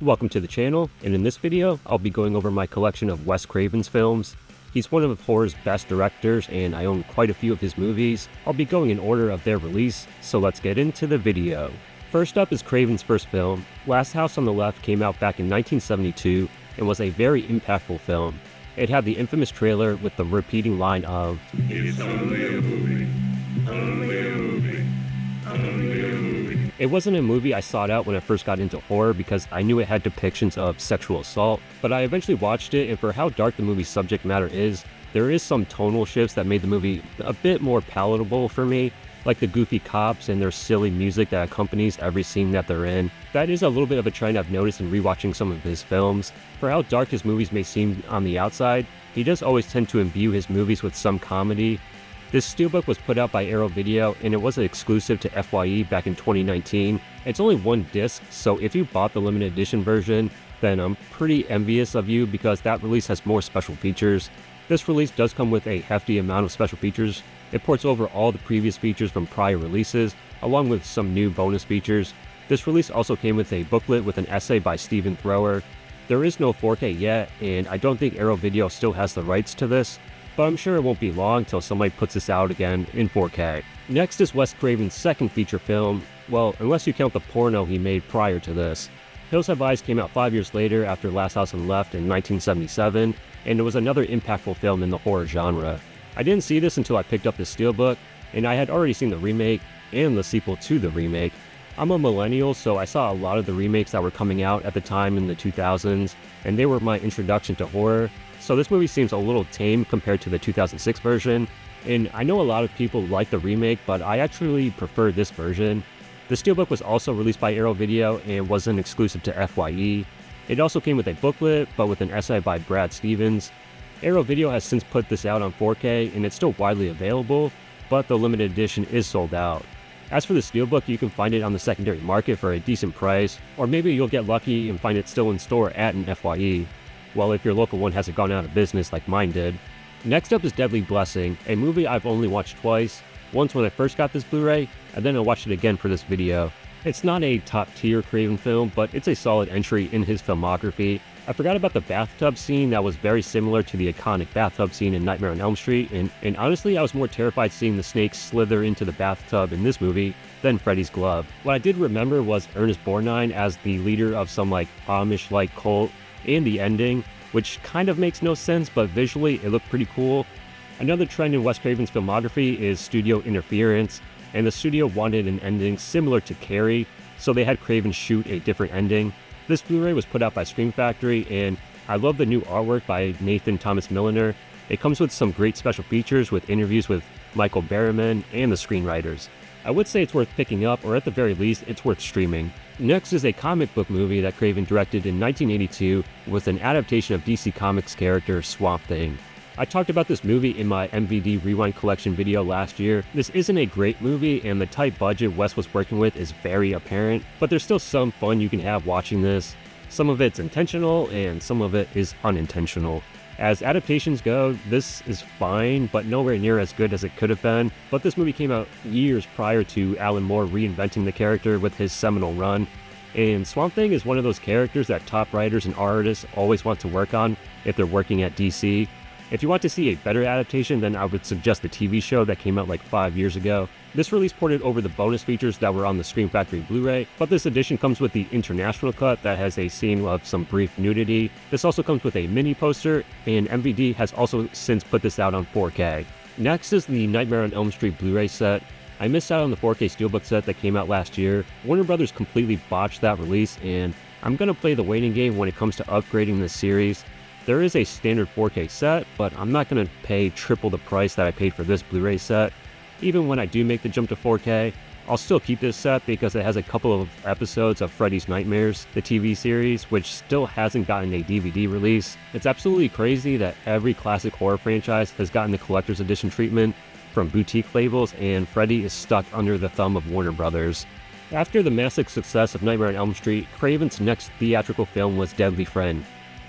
Welcome to the channel, and in this video, I'll be going over my collection of Wes Craven's films. He's one of horror's best directors, and I own quite a few of his movies. I'll be going in order of their release, so let's get into the video. First up is Craven's first film. Last House on the Left came out back in 1972 and was a very impactful film. It had the infamous trailer with the repeating line of, "It's only a movie, only a movie, only a movie." It wasn't a movie I sought out when I first got into horror because I knew it had depictions of sexual assault, but I eventually watched it, and for how dark the movie's subject matter is, there is some tonal shifts that made the movie a bit more palatable for me, like the goofy cops and their silly music that accompanies every scene that they're in. That is a little bit of a trend I've noticed in rewatching some of his films. For how dark his movies may seem on the outside, he does always tend to imbue his movies with some comedy. This Steelbook was put out by Arrow Video, and it was exclusive to FYE back in 2019. It's only one disc, so if you bought the limited edition version, then I'm pretty envious of you because that release has more special features. This release does come with a hefty amount of special features. It ports over all the previous features from prior releases, along with some new bonus features. This release also came with a booklet with an essay by Stephen Thrower. There is no 4K yet, and I don't think Arrow Video still has the rights to this, but I'm sure it won't be long till somebody puts this out again in 4K. Next is Wes Craven's second feature film, well, unless you count the porno he made prior to this. Hills Have Eyes came out 5 years later after Last House on the Left in 1977, and it was another impactful film in the horror genre. I didn't see this until I picked up the Steelbook, and I had already seen the remake and the sequel to the remake. I'm a millennial, so I saw a lot of the remakes that were coming out at the time in the 2000s, and they were my introduction to horror. So this movie seems a little tame compared to the 2006 version, and I know a lot of people like the remake, but I actually prefer this version. The Steelbook was also released by Arrow Video and wasn't exclusive to FYE. It also came with a booklet, but with an essay by Brad Stevens. Arrow Video has since put this out on 4K, and it's still widely available, but the limited edition is sold out. As for the Steelbook, you can find it on the secondary market for a decent price, or maybe you'll get lucky and find it still in store at an FYE. Well, if your local one hasn't gone out of business like mine did. Next up is Deadly Blessing, a movie I've only watched twice, once when I first got this Blu-ray, and then I watched it again for this video. It's not a top-tier Craven film, but it's a solid entry in his filmography. I forgot about the bathtub scene that was very similar to the iconic bathtub scene in Nightmare on Elm Street, and honestly I was more terrified seeing the snake slither into the bathtub in this movie than Freddy's glove. What I did remember was Ernest Borgnine as the leader of some Amish-like cult, and the ending, which kind of makes no sense, but visually it looked pretty cool. Another trend in Wes Craven's filmography is studio interference, and the studio wanted an ending similar to Carrie, so they had Craven shoot a different ending. This Blu-ray was put out by Scream Factory, and I love the new artwork by Nathan Thomas Milliner. It comes with some great special features with interviews with Michael Berryman and the screenwriters. I would say it's worth picking up, or at the very least, it's worth streaming. Next is a comic book movie that Craven directed in 1982 with an adaptation of DC Comics character Swamp Thing. I talked about this movie in my MVD Rewind collection video last year. This isn't a great movie, and the tight budget Wes was working with is very apparent, but there's still some fun you can have watching this. Some of it's intentional, and some of it is unintentional. As adaptations go, this is fine, but nowhere near as good as it could have been. But this movie came out years prior to Alan Moore reinventing the character with his seminal run. And Swamp Thing is one of those characters that top writers and artists always want to work on if they're working at DC. If you want to see a better adaptation, then I would suggest the TV show that came out like 5 years ago. This release ported over the bonus features that were on the Scream Factory Blu-ray, but this edition comes with the international cut that has a scene of some brief nudity. This also comes with a mini poster, and MVD has also since put this out on 4K. Next is the Nightmare on Elm Street Blu-ray set. I missed out on the 4K Steelbook set that came out last year. Warner Brothers completely botched that release, and I'm gonna play the waiting game when it comes to upgrading this series. There is a standard 4K set, but I'm not going to pay triple the price that I paid for this Blu-ray set. Even when I do make the jump to 4K, I'll still keep this set because it has a couple of episodes of Freddy's Nightmares, the TV series, which still hasn't gotten a DVD release. It's absolutely crazy that every classic horror franchise has gotten the collector's edition treatment from boutique labels, and Freddy is stuck under the thumb of Warner Brothers. After the massive success of Nightmare on Elm Street, Craven's next theatrical film was Deadly Friend.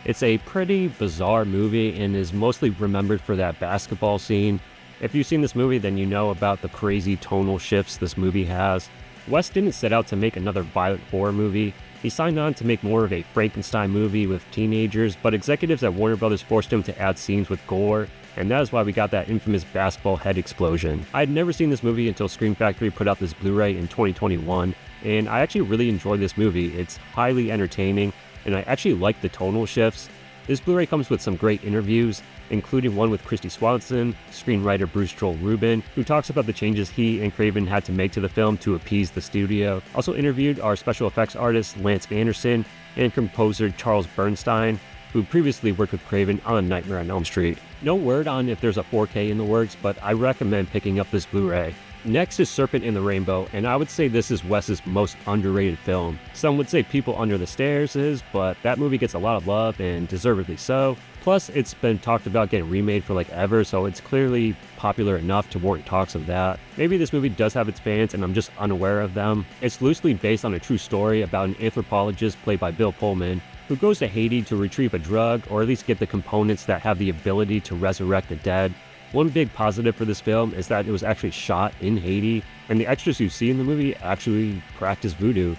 It's a pretty bizarre movie and is mostly remembered for that basketball scene. If you've seen this movie, then you know about the crazy tonal shifts this movie has. Wes didn't set out to make another violent horror movie. He signed on to make more of a Frankenstein movie with teenagers, but executives at Warner Brothers forced him to add scenes with gore, and that is why we got that infamous basketball head explosion. I had never seen this movie until Scream Factory put out this Blu-ray in 2021, and I actually really enjoyed this movie. It's highly entertaining, and I actually like the tonal shifts. This Blu-ray comes with some great interviews, including one with Christy Swanson, screenwriter Bruce Joel Rubin, who talks about the changes he and Craven had to make to the film to appease the studio. Also interviewed are special effects artist Lance Anderson and composer Charles Bernstein, who previously worked with Craven on Nightmare on Elm Street. No word on if there's a 4K in the works, but I recommend picking up this Blu-ray. Next is Serpent in the Rainbow, and I would say this is Wes's most underrated film. Some would say People Under the Stairs is, but that movie gets a lot of love, and deservedly so. Plus, it's been talked about getting remade for like ever, so it's clearly popular enough to warrant talks of that. Maybe this movie does have its fans, and I'm just unaware of them. It's loosely based on a true story about an anthropologist played by Bill Pullman, who goes to Haiti to retrieve a drug, or at least get the components that have the ability to resurrect the dead. One big positive for this film is that it was actually shot in Haiti, and the extras you see in the movie actually practice voodoo.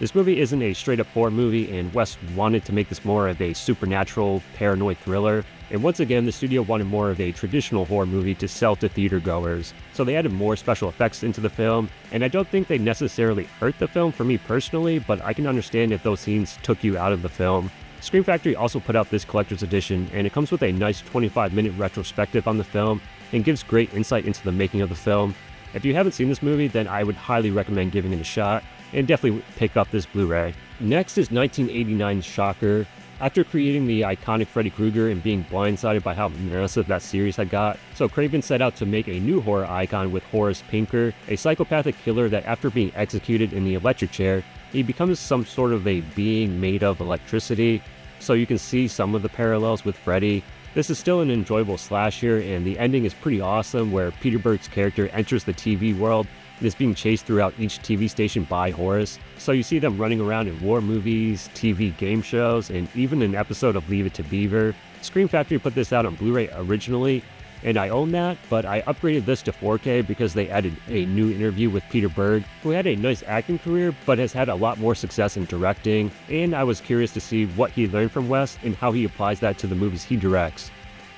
This movie isn't a straight-up horror movie, and Wes wanted to make this more of a supernatural, paranoid thriller, and once again, the studio wanted more of a traditional horror movie to sell to theater goers, so they added more special effects into the film, and I don't think they necessarily hurt the film for me personally, but I can understand if those scenes took you out of the film. Scream Factory also put out this collector's edition, and it comes with a nice 25-minute retrospective on the film and gives great insight into the making of the film. If you haven't seen this movie, then I would highly recommend giving it a shot, and definitely pick up this Blu-ray. Next is 1989's Shocker. After creating the iconic Freddy Krueger and being blindsided by how massive that series had got, so Craven set out to make a new horror icon with Horace Pinker, a psychopathic killer that after being executed in the electric chair, he becomes some sort of a being made of electricity, so you can see some of the parallels with Freddy. This is still an enjoyable slasher, and the ending is pretty awesome where Peter Berg's character enters the TV world and is being chased throughout each TV station by Horace. So you see them running around in war movies, TV game shows, and even an episode of Leave It to Beaver. Scream Factory put this out on Blu-ray originally, and I own that, but I upgraded this to 4K because they added a new interview with Peter Berg, who had a nice acting career but has had a lot more success in directing, and I was curious to see what he learned from Wes and how he applies that to the movies he directs.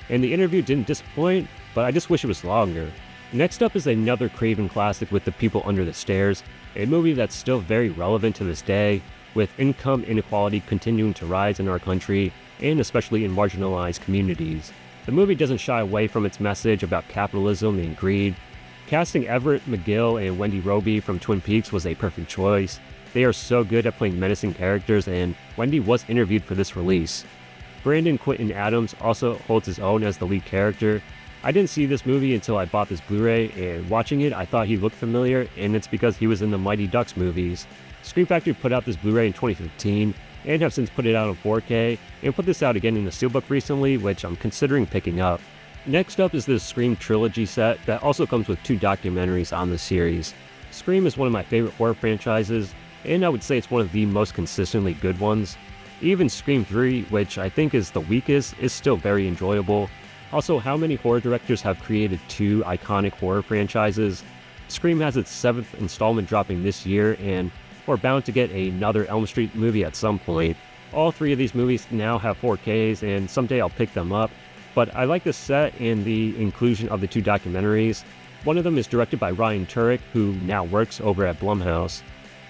And the interview didn't disappoint, but I just wish it was longer. Next up is another Craven classic with The People Under the Stairs, a movie that's still very relevant to this day, with income inequality continuing to rise in our country, and especially in marginalized communities. The movie doesn't shy away from its message about capitalism and greed. Casting Everett McGill and Wendy Roby from Twin Peaks was a perfect choice. They are so good at playing menacing characters, and Wendy was interviewed for this release. Brandon Quinton Adams also holds his own as the lead character. I didn't see this movie until I bought this Blu-ray, and watching it I thought he looked familiar, and it's because he was in the Mighty Ducks movies. Scream Factory put out this Blu-ray in 2015, and have since put it out on 4K, and put this out again in the Steelbook recently, which I'm considering picking up. Next up is this Scream Trilogy set that also comes with 2 documentaries on the series. Scream is one of my favorite horror franchises, and I would say it's one of the most consistently good ones. Even Scream 3, which I think is the weakest, is still very enjoyable. Also, how many horror directors have created 2 iconic horror franchises? Scream has its 7th installment dropping this year, and we're bound to get another Elm Street movie at some point. All 3 of these movies now have 4Ks, and someday I'll pick them up, but I like the set and the inclusion of the 2 documentaries. One of them is directed by Ryan Turek, who now works over at Blumhouse.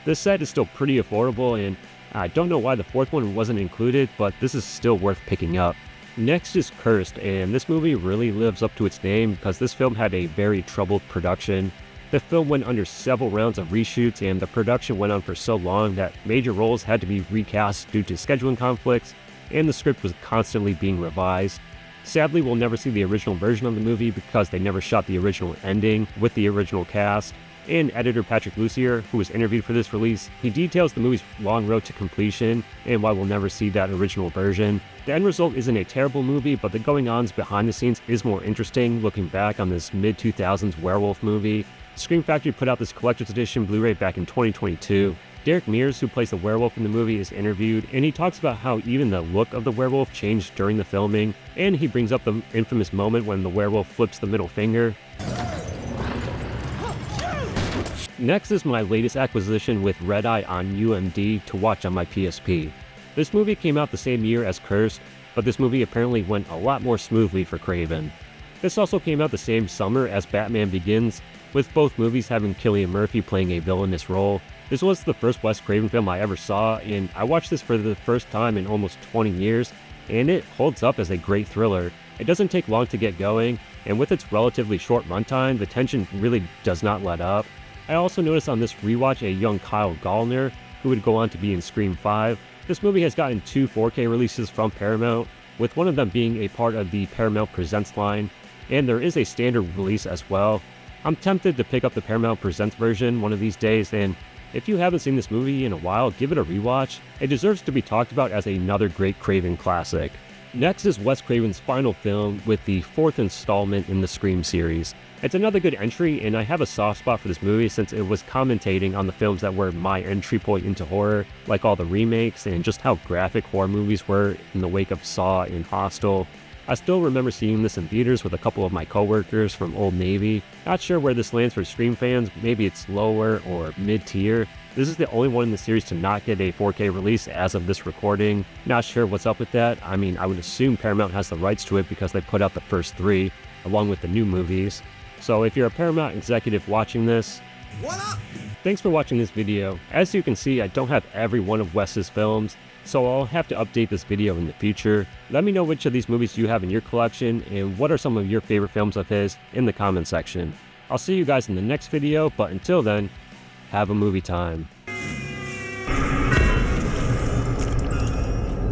This set is still pretty affordable, and I don't know why the 4th one wasn't included, but this is still worth picking up. Next is Cursed, and this movie really lives up to its name because this film had a very troubled production. The film went under several rounds of reshoots, and the production went on for so long that major roles had to be recast due to scheduling conflicts, and the script was constantly being revised. Sadly, we'll never see the original version of the movie because they never shot the original ending with the original cast. And editor Patrick Lussier, who was interviewed for this release, he details the movie's long road to completion and why we'll never see that original version. The end result isn't a terrible movie, but the going-ons behind the scenes is more interesting looking back on this mid-2000s werewolf movie. Scream Factory put out this collector's edition Blu-ray back in 2022. Derek Mears, who plays the werewolf in the movie, is interviewed, and he talks about how even the look of the werewolf changed during the filming, and he brings up the infamous moment when the werewolf flips the middle finger. Next is my latest acquisition with Red Eye on UMD to watch on my PSP. This movie came out the same year as Cursed, but this movie apparently went a lot more smoothly for Craven. This also came out the same summer as Batman Begins, with both movies having Cillian Murphy playing a villainous role. This was the first Wes Craven film I ever saw, and I watched this for the first time in almost 20 years, and it holds up as a great thriller. It doesn't take long to get going, and with its relatively short runtime, the tension really does not let up. I also noticed on this rewatch a young Kyle Gallner, who would go on to be in Scream 5. This movie has gotten 2 4K releases from Paramount, with one of them being a part of the Paramount Presents line, and there is a standard release as well. I'm tempted to pick up the Paramount Presents version one of these days, and if you haven't seen this movie in a while, give it a rewatch. It deserves to be talked about as another great Craven classic. Next is Wes Craven's final film with the 4th installment in the Scream series. It's another good entry, and I have a soft spot for this movie since it was commentating on the films that were my entry point into horror, like all the remakes and just how graphic horror movies were in the wake of Saw and Hostel. I still remember seeing this in theaters with a couple of my coworkers from Old Navy. Not sure where this lands for Scream fans, maybe it's lower or mid-tier. This is the only one in the series to not get a 4K release as of this recording. Not sure what's up with that. I mean, I would assume Paramount has the rights to it because they put out the first 3, along with the new movies. So if you're a Paramount executive watching this, what up? Thanks for watching this video. As you can see, I don't have every one of Wes's films, so I'll have to update this video in the future. Let me know which of these movies you have in your collection and what are some of your favorite films of his in the comment section. I'll see you guys in the next video, but until then, have a movie time.